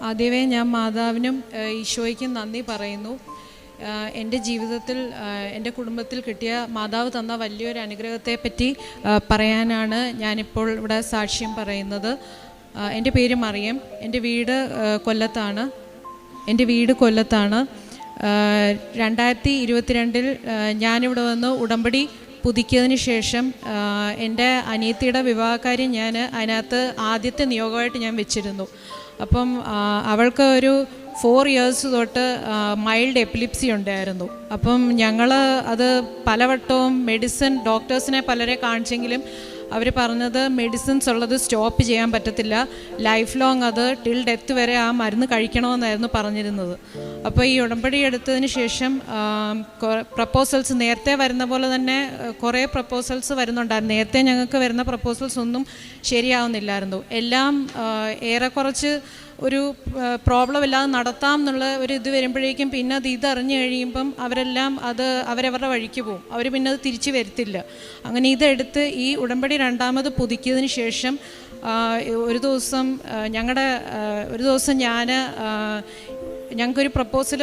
ആദ്യമേ ഞാൻ മാതാവിനും ഈശോയ്ക്കും നന്ദി പറയുന്നു. എൻ്റെ ജീവിതത്തിൽ എൻ്റെ കുടുംബത്തിൽ കിട്ടിയ മാതാവ് തന്ന വലിയൊരു അനുഗ്രഹത്തെപ്പറ്റി പറയാനാണ് ഞാനിപ്പോൾ ഇവിടെ സാക്ഷ്യം പറയുന്നത്. എൻ്റെ പേര് മറിയം. എൻ്റെ വീട് കൊല്ലത്താണ്. 2022 ഞാനിവിടെ വന്ന് ഉടമ്പടി പുതുക്കിയതിന് ശേഷം എൻ്റെ അനിയത്തിയുടെ വിവാഹകാര്യം ഞാൻ അതിനകത്ത് ആദ്യത്തെ നിയോഗമായിട്ട് ഞാൻ വെച്ചിരുന്നു. അപ്പം അവൾക്ക് ഒരു 4 years തൊട്ട് മൈൽഡ് എപ്പിലിപ്സി ഉണ്ടായിരുന്നു. അപ്പം ഞങ്ങൾ അത് പലവട്ടവും ഡോക്ടേഴ്സിനെ പലരെ കാണിച്ചെങ്കിലും അവർ പറഞ്ഞത് മെഡിസിൻസ് ഉള്ളത് സ്റ്റോപ്പ് ചെയ്യാൻ പറ്റത്തില്ല, ലൈഫ് ലോങ് അത് ടിൽ ഡെത്ത് വരെ ആ മരുന്ന് കഴിക്കണമെന്നായിരുന്നു പറഞ്ഞിരുന്നത്. അപ്പോൾ ഈ ഉടമ്പടി എടുത്തതിന് ശേഷം പ്രപ്പോസൽസ് നേരത്തെ വരുന്ന പോലെ തന്നെ കുറേ പ്രപ്പോസൽസ് വരുന്നുണ്ടായിരുന്നു. നേരത്തെ ഞങ്ങൾക്ക് വരുന്ന പ്രപ്പോസൽസ് ഒന്നും ശരിയാവുന്നില്ലായിരുന്നു. എല്ലാം ഏറെക്കുറച്ച് ഒരു പ്രോബ്ലം ഇല്ലാതെ നടത്താം എന്നുള്ള ഒരു ഇത് വരുമ്പോഴേക്കും പിന്നെ അത് ഇതറിഞ്ഞു കഴിയുമ്പം അവരെല്ലാം അത് അവരവരുടെ വഴിക്ക് പോകും. അവർ പിന്നെ അത് തിരിച്ചു വരത്തില്ല. അങ്ങനെ ഇതെടുത്ത് ഈ ഉടമ്പടി രണ്ടാമത് പുതുക്കിയതിന് ശേഷം ഒരു ദിവസം ഞങ്ങൾക്കൊരു പ്രപ്പോസൽ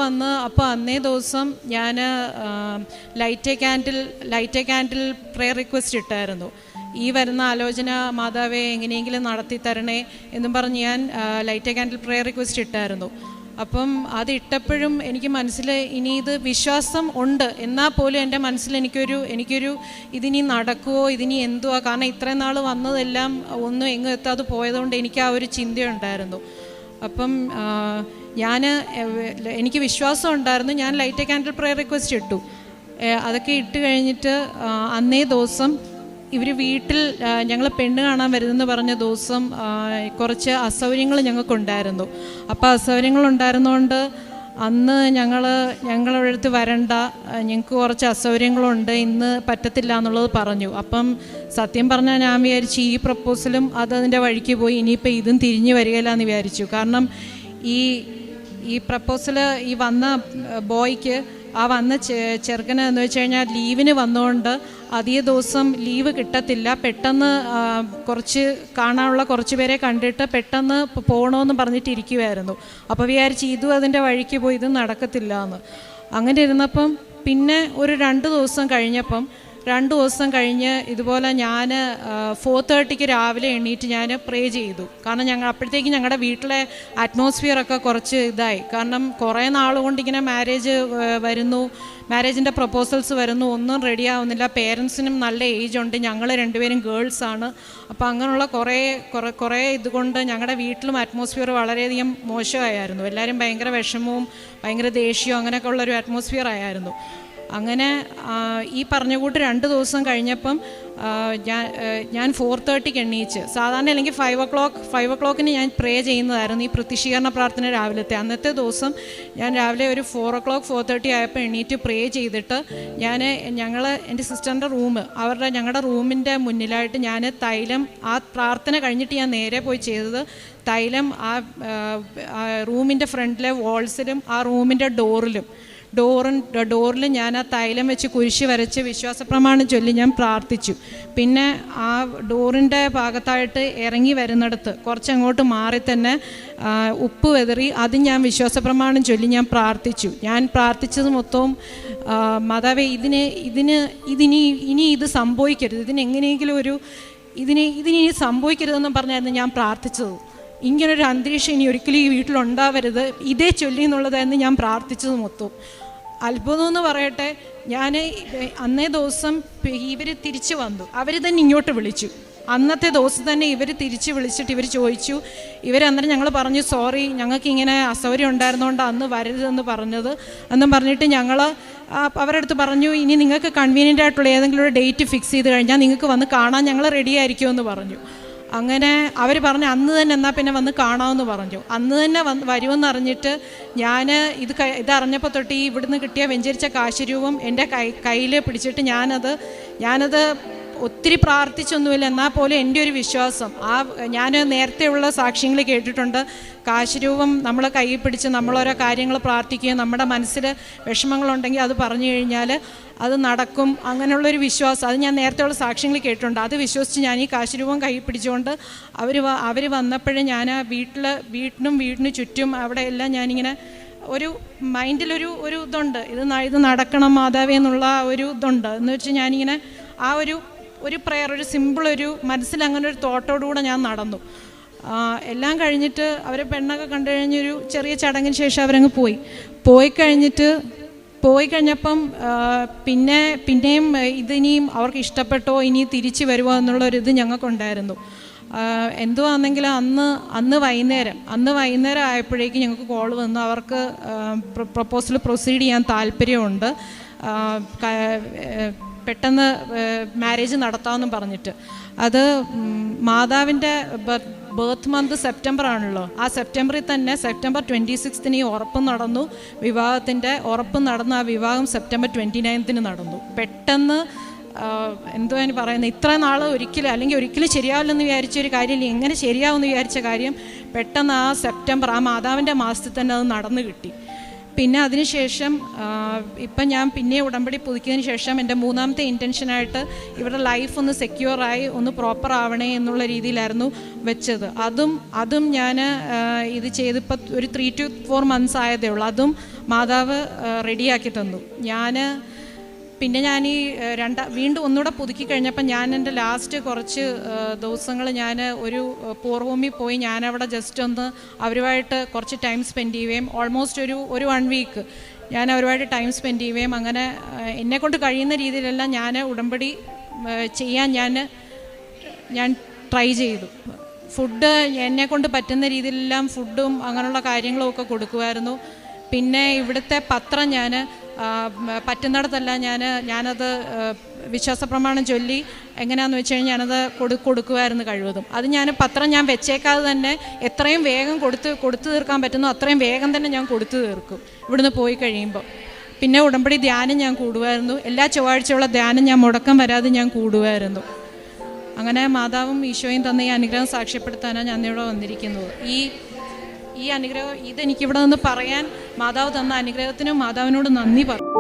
വന്നു. അപ്പോൾ അന്നേ ദിവസം ഞാൻ light a candle prayer request ഇട്ടായിരുന്നു. ഈ വരുന്ന ആലോചന മാതാവേ എങ്ങനെയെങ്കിലും നടത്തി തരണേ എന്നും പറഞ്ഞ് ഞാൻ light a candle prayer request ഇട്ടായിരുന്നു. അപ്പം അത് ഇട്ടപ്പോഴും എനിക്ക് മനസ്സിൽ ഇനി ഇത് വിശ്വാസം ഉണ്ട്, എന്നാൽ പോലും എൻ്റെ മനസ്സിൽ എനിക്കൊരു ഇതിനി നടക്കുമോ, ഇതിനി എന്തുവാ, കാരണം ഇത്രയും നാൾ വന്നതെല്ലാം ഒന്നും എങ്ങും എത്താതെ പോയതുകൊണ്ട് എനിക്ക് ആ ഒരു ചിന്തയുണ്ടായിരുന്നു. അപ്പം എനിക്ക് വിശ്വാസം ഉണ്ടായിരുന്നു. ഞാൻ light a candle prayer request ഇട്ടു. അതൊക്കെ ഇട്ട് കഴിഞ്ഞിട്ട് അന്നേ ദിവസം ഇവർ വീട്ടിൽ ഞങ്ങൾ പെണ്ണ് കാണാൻ വരുന്നെന്ന് പറഞ്ഞ ദിവസം കുറച്ച് അസൗകര്യങ്ങൾ ഞങ്ങൾക്കുണ്ടായിരുന്നു. അപ്പോൾ അസൗകര്യങ്ങളുണ്ടായിരുന്നതുകൊണ്ട് അന്ന് ഞങ്ങളുടെ അടുത്ത് വരണ്ട, ഞങ്ങൾക്ക് കുറച്ച് അസൗകര്യങ്ങളുണ്ട്, ഇന്ന് പറ്റത്തില്ല എന്നുള്ളത് പറഞ്ഞു. അപ്പം സത്യം പറഞ്ഞാൽ ഞാൻ വിചാരിച്ചു ഈ പ്രപ്പോസലും അതിൻ്റെ വഴിക്ക് പോയി, ഇനിയിപ്പോൾ ഇതും തിരിഞ്ഞു വരികയില്ല എന്ന് വിചാരിച്ചു. കാരണം ഈ പ്രപ്പോസൽ ഈ വന്ന ബോയ്ക്ക് വന്ന ചെറുക്കന് എന്ന് വെച്ച് കഴിഞ്ഞാൽ ലീവിന് വന്നുകൊണ്ട് അധിക ദിവസം ലീവ് കിട്ടത്തില്ല. പെട്ടെന്ന് കാണാനുള്ള കുറച്ച് പേരെ കണ്ടിട്ട് പെട്ടെന്ന് പോകണമെന്ന് പറഞ്ഞിട്ട് ഇരിക്കുമായിരുന്നു. അപ്പോൾ വിചാരിച്ച് ഇതും അതിൻ്റെ വഴിക്ക് പോയി, ഇതും നടക്കത്തില്ല എന്ന്. അങ്ങനെ ഇരുന്നപ്പം പിന്നെ ഒരു 2 ദിവസം കഴിഞ്ഞ് ഇതുപോലെ ഞാൻ 4:30 രാവിലെ എണീറ്റ് ഞാൻ പ്രേ ചെയ്തു. കാരണം അപ്പോഴത്തേക്കും ഞങ്ങളുടെ വീട്ടിലെ അറ്റ്മോസ്ഫിയറൊക്കെ കുറച്ച് ഇതായി. കാരണം കുറേ നാളുകൊണ്ട് ഇങ്ങനെ മാരേജിൻ്റെ പ്രപ്പോസൽസ് വരുന്നു, ഒന്നും റെഡി ആവുന്നില്ല. പേരൻസിനും നല്ല ഏജ് ഉണ്ട്, ഞങ്ങൾ 2 പേരും ഗേൾസാണ്. അപ്പോൾ അങ്ങനെയുള്ള കുറേ ഇതുകൊണ്ട് ഞങ്ങളുടെ വീട്ടിലും അറ്റ്മോസ്ഫിയർ വളരെയധികം മോശമായിരുന്നു. എല്ലാവരും ഭയങ്കര വിഷമവും ഭയങ്കര ദേഷ്യവും അങ്ങനെയൊക്കെ ഉള്ളൊരു അറ്റ്മോസ്ഫിയർ ആയിരുന്നു. അങ്ങനെ ഈ പറഞ്ഞ കൂട്ട് 2 ദിവസം കഴിഞ്ഞപ്പം ഞാൻ 4:30 എണീച്ച്, സാധാരണ അല്ലെങ്കിൽ 5 o'clock ഞാൻ പ്രേ ചെയ്യുന്നതായിരുന്നു ഈ പ്രത്യക്ഷീകരണ പ്രാർത്ഥന രാവിലത്തെ. അന്നത്തെ ദിവസം ഞാൻ രാവിലെ ഒരു 4:30 ആയപ്പോൾ എണീറ്റ് പ്രേ ചെയ്തിട്ട് എൻ്റെ സിസ്റ്ററിൻ്റെ ഞങ്ങളുടെ റൂമിൻ്റെ മുന്നിലായിട്ട് ഞാൻ തൈലം, ആ പ്രാർത്ഥന കഴിഞ്ഞിട്ട് ഞാൻ നേരെ പോയി ചെയ്തത് തൈലം ആ റൂമിൻ്റെ ഫ്രണ്ടിലെ വാൾസിലും ആ റൂമിൻ്റെ ഡോറിൽ ഞാൻ ആ തൈലം വെച്ച് കുരിശ് വരച്ച് വിശ്വാസപ്രമാണം ചൊല്ലി ഞാൻ പ്രാർത്ഥിച്ചു. പിന്നെ ആ ഡോറിൻ്റെ ഭാഗത്തായിട്ട് ഇറങ്ങി വരുന്നിടത്ത് കുറച്ചങ്ങോട്ട് മാറി തന്നെ ഉപ്പ് വെതറി അത് ഞാൻ വിശ്വാസപ്രമാണം ചൊല്ലി ഞാൻ പ്രാർത്ഥിച്ചു. ഞാൻ പ്രാർത്ഥിച്ചത് മൊത്തവും മാതാവേ ഇനി ഇത് സംഭവിക്കരുത്, ഇതിനെങ്ങനെയെങ്കിലും ഇതിനി സംഭവിക്കരുതെന്നും പറഞ്ഞായിരുന്നു ഞാൻ പ്രാർത്ഥിച്ചത്. ഇങ്ങനൊരു അന്തരീക്ഷം ഇനി ഒരിക്കലും ഈ വീട്ടിലുണ്ടാവരുത്, ഇതേ ചൊല്ലി എന്നുള്ളതായിരുന്നു ഞാൻ പ്രാർത്ഥിച്ചത് മൊത്തം. അത്ഭുതം എന്ന് പറയട്ടെ, ഞാൻ അന്നേ ദിവസം ഇവർ തിരിച്ചു വന്നു, അവർ തന്നെ ഇങ്ങോട്ട് വിളിച്ചു. അന്നത്തെ ദിവസം തന്നെ ഇവർ തിരിച്ച് വിളിച്ചിട്ട് ഇവർ ചോദിച്ചു, അന്നേരം ഞങ്ങൾ പറഞ്ഞു സോറി, ഞങ്ങൾക്ക് ഇങ്ങനെ അസൗകര്യം ഉണ്ടായിരുന്നുകൊണ്ട് അന്ന് വരരുതെന്ന് പറഞ്ഞത് എന്നും പറഞ്ഞിട്ട് ഞങ്ങൾ അവരുടെ അടുത്ത് പറഞ്ഞു, ഇനി നിങ്ങൾക്ക് കൺവീനിയൻ്റ് ആയിട്ടുള്ള ഏതെങ്കിലും ഒരു ഡേറ്റ് ഫിക്സ് ചെയ്ത് കഴിഞ്ഞാൽ നിങ്ങൾക്ക് വന്ന് കാണാൻ ഞങ്ങൾ റെഡി ആയിരിക്കുമെന്ന് പറഞ്ഞു. അങ്ങനെ അവർ പറഞ്ഞു അന്ന് തന്നെ എന്നാൽ പിന്നെ വന്ന് കാണാമെന്ന് പറഞ്ഞു. അന്ന് തന്നെ വരുമെന്ന് അറിഞ്ഞിട്ട് ഞാൻ ഇതറിഞ്ഞപ്പോൾ തൊട്ട് ഇവിടുന്ന് കിട്ടിയ വെഞ്ചരിച്ച കാശ് രൂപം എൻ്റെ കയ്യിൽ പിടിച്ചിട്ട് ഞാനത് ഒത്തിരി പ്രാർത്ഥിച്ചൊന്നുമില്ല, എന്നാൽ പോലും എൻ്റെ ഒരു വിശ്വാസം, ഞാൻ നേരത്തെയുള്ള സാക്ഷ്യങ്ങൾ കേട്ടിട്ടുണ്ട്, കാശുരൂപം നമ്മൾ കയ്യിൽ പിടിച്ച് നമ്മളോരോ കാര്യങ്ങൾ പ്രാർത്ഥിക്കുകയും നമ്മുടെ മനസ്സിൽ വിഷമങ്ങളുണ്ടെങ്കിൽ അത് പറഞ്ഞു കഴിഞ്ഞാൽ അത് നടക്കും, അങ്ങനെയുള്ളൊരു വിശ്വാസം, അത് ഞാൻ നേരത്തെയുള്ള സാക്ഷ്യങ്ങൾ കേട്ടിട്ടുണ്ട്. അത് വിശ്വസിച്ച് ഞാൻ ഈ കാശുരൂപം കയ്യിൽ പിടിച്ചുകൊണ്ട് അവർ വന്നപ്പോഴും ഞാൻ ആ വീട്ടിന് ചുറ്റും അവിടെ എല്ലാം ഞാനിങ്ങനെ ഒരു മൈൻഡിലൊരു ഇതുണ്ട്, ഇത് നടക്കണം മാതാവേ എന്നുള്ള ഒരു ഇതുണ്ട്. എന്ന് വെച്ചാൽ ഞാനിങ്ങനെ ആ ഒരു പ്രെയർ, ഒരു സിമ്പിളൊരു മനസ്സിൽ അങ്ങനെ ഒരു തോട്ടോടുകൂടെ ഞാൻ നടന്നു. എല്ലാം കഴിഞ്ഞിട്ട് അവരെ പെണ്ണൊക്കെ കണ്ടു കഴിഞ്ഞൊരു ചെറിയ ചടങ്ങിന് ശേഷം അവരങ്ങ് പോയി കഴിഞ്ഞപ്പം പിന്നെയും ഇതിനിയും അവർക്ക് ഇഷ്ടപ്പെട്ടോ ഇനി തിരിച്ചു വരുമോ എന്നുള്ളൊരിത് ഞങ്ങൾക്കുണ്ടായിരുന്നു. എന്തുവാണെങ്കിലും അന്ന് വൈകുന്നേരം ആയപ്പോഴേക്കും ഞങ്ങൾക്ക് കോൾ വന്നു, അവർക്ക് പ്രപ്പോസൽ പ്രൊസീഡ് ചെയ്യാൻ താല്പര്യമുണ്ട്, പെട്ടെന്ന് മാരേജ് നടത്താമെന്നും പറഞ്ഞിട്ട്. അത് മാതാവിൻ്റെ ബർത്ത് മന്ത് സെപ്റ്റംബർ ആണല്ലോ, ആ സെപ്റ്റംബറിൽ തന്നെ സെപ്റ്റംബർ 26 ഈ ഉറപ്പ് നടന്നു, വിവാഹത്തിൻ്റെ ഉറപ്പ് നടന്നു. ആ വിവാഹം സെപ്റ്റംബർ 29 നടന്നു. പെട്ടെന്ന് എന്തോ ഞാൻ പറയുന്നത്, ഇത്ര നാൾ ഒരിക്കലും ശരിയാവില്ലെന്ന് വിചാരിച്ചൊരു കാര്യം, എങ്ങനെ ശരിയാവുമെന്ന് വിചാരിച്ച കാര്യം പെട്ടെന്ന് ആ സെപ്റ്റംബർ, ആ മാതാവിൻ്റെ മാസത്തിൽ തന്നെ അത് നടന്നു കിട്ടി. പിന്നെ അതിനുശേഷം ഇപ്പം ഞാൻ പിന്നെ ഉടമ്പടി പുതുക്കിയതിന് ശേഷം എൻ്റെ മൂന്നാമത്തെ ഇൻറ്റൻഷനായിട്ട് ഇവരുടെ ലൈഫ് ഒന്ന് സെക്യൂറായി ഒന്ന് പ്രോപ്പർ ആവണേ എന്നുള്ള രീതിയിലായിരുന്നു വെച്ചത്. അതും ഞാൻ ഇത് ചെയ്തിപ്പോൾ ഒരു 3 to 4 months ആയതേ ഉള്ളൂ. അതും മാതാവ് റെഡിയാക്കി തന്നു. പിന്നെ ഞാൻ ഈ വീണ്ടും ഒന്നുകൂടെ പുതുക്കി കഴിഞ്ഞപ്പോൾ ഞാൻ എൻ്റെ ലാസ്റ്റ് കുറച്ച് ദിവസങ്ങൾ ഞാൻ ഒരു പൂർവ്വഭൂമി പോയി ഞാനവിടെ ജസ്റ്റ് ഒന്ന് അവരുമായിട്ട് കുറച്ച് ടൈം സ്പെൻഡ് ചെയ്യുകയും ഓൾമോസ്റ്റ് ഒരു 1 week ഞാൻ അവരുമായിട്ട് ടൈം സ്പെൻഡ് ചെയ്യുകയും അങ്ങനെ എന്നെക്കൊണ്ട് കഴിയുന്ന രീതിയിലെല്ലാം ഞാൻ ഉടമ്പടി ചെയ്യാൻ ഞാൻ ട്രൈ ചെയ്തു. ഫുഡ് എന്നെക്കൊണ്ട് പറ്റുന്ന രീതിയിലെല്ലാം ഫുഡും അങ്ങനെയുള്ള കാര്യങ്ങളും ഒക്കെ കൊടുക്കുമായിരുന്നു. പിന്നെ ഇവിടുത്തെ പത്രം ഞാൻ പറ്റുന്നിടത്തെല്ലാം ഞാനത് വിശ്വാസപ്രമാണം ചൊല്ലി എങ്ങനെയാണെന്ന് വെച്ച് കഴിഞ്ഞാൽ ഞാനത് കൊടുക്കുമായിരുന്നു കഴിവതും. അത് പത്രം ഞാൻ വെച്ചേക്കാതെ തന്നെ എത്രയും വേഗം കൊടുത്തു തീർക്കാൻ പറ്റുന്നു അത്രയും വേഗം തന്നെ ഞാൻ കൊടുത്തു തീർക്കും ഇവിടുന്ന് പോയി കഴിയുമ്പോൾ. പിന്നെ ഉടമ്പടി ധ്യാനം ഞാൻ കൂടുമായിരുന്നു. എല്ലാ ചൊവ്വാഴ്ചയുള്ള ധ്യാനം ഞാൻ മുടക്കം വരാതെ ഞാൻ കൂടുമായിരുന്നു. അങ്ങനെ മാതാവും ഈശോയും തന്ന ഈ അനുഗ്രഹം സാക്ഷ്യപ്പെടുത്താനാണ് ഞാൻ ഇവിടെ വന്നിരിക്കുന്നത്. ഈ അനുഗ്രഹം ഇതെനിക്കിവിടെ നിന്ന് പറയാൻ മാതാവ് തന്ന അനുഗ്രഹത്തിനും മാതാവിനോട് നന്ദി പറയും.